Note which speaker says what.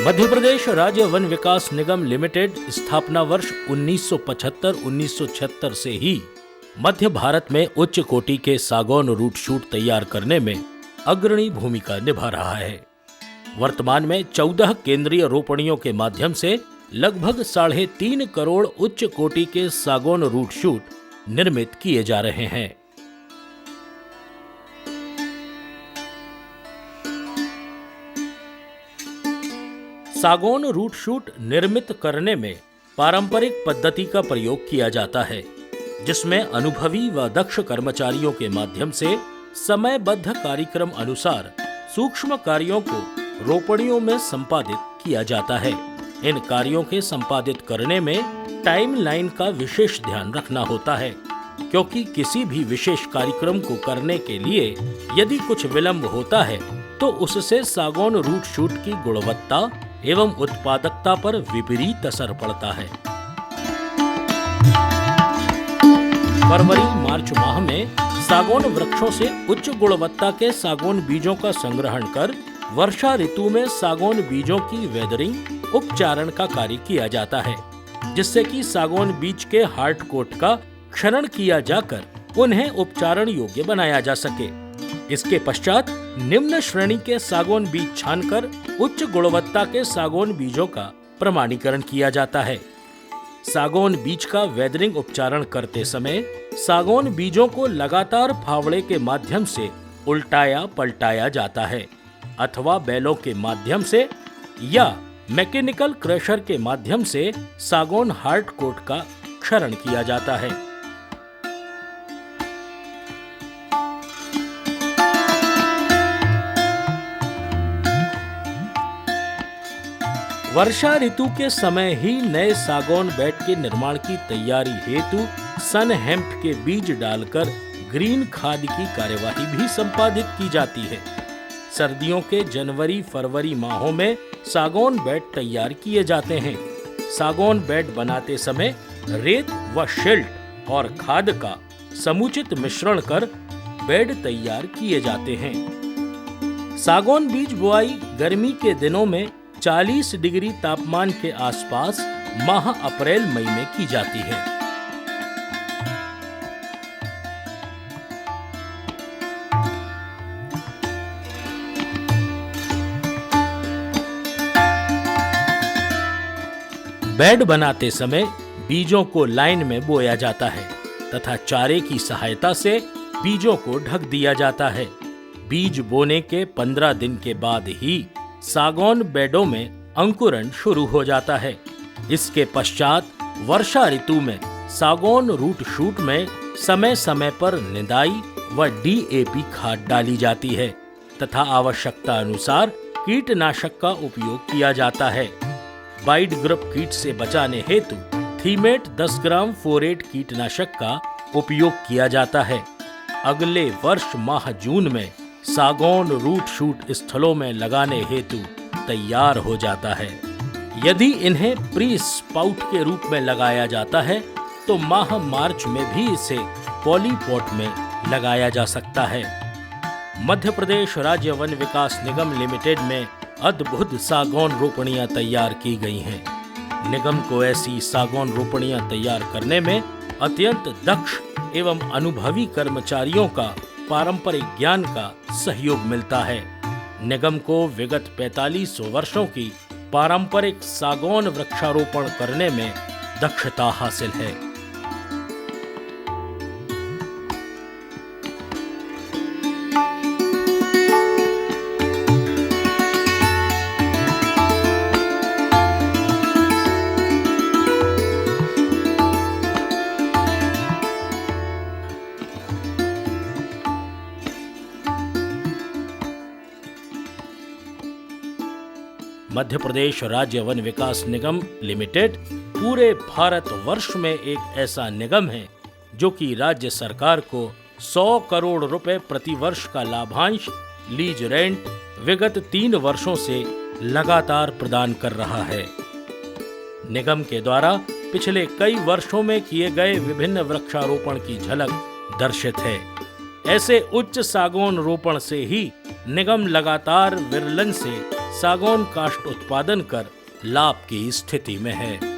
Speaker 1: मध्य प्रदेश राज्य वन विकास निगम लिमिटेड स्थापना वर्ष 1975-1976 से ही मध्य भारत में उच्च कोटि के सागौन रूट शूट तैयार करने में अग्रणी भूमिका निभा रहा है। वर्तमान में 14 केंद्रीय रोपणियों के माध्यम से लगभग 3.5 करोड़ उच्च कोटि के सागौन रूट शूट निर्मित किए जा रहे हैं। सागौन रूट शूट निर्मित करने में पारंपरिक पद्धति का प्रयोग किया जाता है, जिसमें अनुभवी व दक्ष कर्मचारियों के माध्यम से समयबद्ध कार्यक्रम अनुसार सूक्ष्म कार्यों को रोपणियों में संपादित किया जाता है। इन कार्यों के संपादित करने में टाइम लाइन का विशेष ध्यान रखना होता है, क्योंकि किसी भी विशेष कार्यक्रम को करने के लिए यदि कुछ विलंब होता है तो उससे सागौन रूट शूट की गुणवत्ता एवं उत्पादकता पर विपरीत असर पड़ता है। फरवरी-मार्च माह में सागौन वृक्षों से उच्च गुणवत्ता के सागौन बीजों का संग्रहण कर वर्षा ऋतु में सागौन बीजों की वेदरिंग उपचारण का कार्य किया जाता है, जिससे कि सागौन बीज के हार्ड कोट का क्षरण किया जाकर उन्हें उपचारण योग्य बनाया जा सके। इसके पश्चात निम्न श्रेणी के सागौन बीज छानकर उच्च गुणवत्ता के सागौन बीजों का प्रमाणीकरण किया जाता है। सागौन बीज का वेदरिंग उपचारण करते समय सागौन बीजों को लगातार फावड़े के माध्यम से उल्टाया पलटाया जाता है अथवा बैलों के माध्यम से या मैकेनिकल क्रशर के माध्यम से सागौन हार्ड कोट का क्षरण किया जाता है। वर्षा ऋतु के समय ही नए सागौन बेड के निर्माण की तैयारी हेतु सन हेम्प के बीज डालकर ग्रीन खाद की कार्यवाही भी संपादित की जाती है। सर्दियों के जनवरी-फरवरी माहों में सागौन बेड तैयार किए जाते हैं। सागौन बेड बनाते समय रेत व शिल्ट और खाद का समुचित मिश्रण कर बेड तैयार किए जाते हैं। सागौन बीज बुआई गर्मी के दिनों में 40 डिग्री तापमान के आसपास माह अप्रैल-मई में की जाती है। बेड बनाते समय बीजों को लाइन में बोया जाता है तथा चारे की सहायता से बीजों को ढक दिया जाता है। बीज बोने के 15 दिन के बाद ही सागौन बेडों में अंकुरण शुरू हो जाता है। इसके पश्चात वर्षा ऋतु में सागौन रूट शूट में समय समय पर निदाई व DAP खाद डाली जाती है तथा आवश्यकता अनुसार कीटनाशक का उपयोग किया जाता है। बाइट ग्रुप कीट से बचाने हेतु थीमेट 10 ग्राम फोरेट कीटनाशक का उपयोग किया जाता है। अगले वर्ष माह जून में सागौन रूट शूट स्थलों में लगाने हेतु तैयार हो जाता है। यदि इन्हें प्री स्पाउट के रूप में लगाया जाता है तो माह मार्च में भी इसे पॉलीपॉट में लगाया जा सकता है। मध्य प्रदेश राज्य वन विकास निगम लिमिटेड में अद्भुत सागौन रोपणियां तैयार की गई हैं। निगम को ऐसी सागौन रोपणियां तैयार करने में अत्यंत दक्ष एवं अनुभवी कर्मचारियों का पारंपरिक ज्ञान का सहयोग मिलता है। निगम को विगत 45 वर्षों की पारंपरिक सागौन वृक्षारोपण करने में दक्षता हासिल है। मध्य प्रदेश राज्य वन विकास निगम लिमिटेड पूरे भारत वर्ष में एक ऐसा निगम है जो कि राज्य सरकार को 100 करोड़ रुपए प्रति वर्ष का लाभांश लीज रेंट विगत 3 वर्षों से लगातार प्रदान कर रहा है। निगम के द्वारा पिछले कई वर्षों में किए गए विभिन्न वृक्षारोपण की झलक दर्शित है। ऐसे उच्च सागौन रोपण से ही निगम लगातार विरलन से सागौन काष्ठ उत्पादन कर लाभ की स्थिति में है।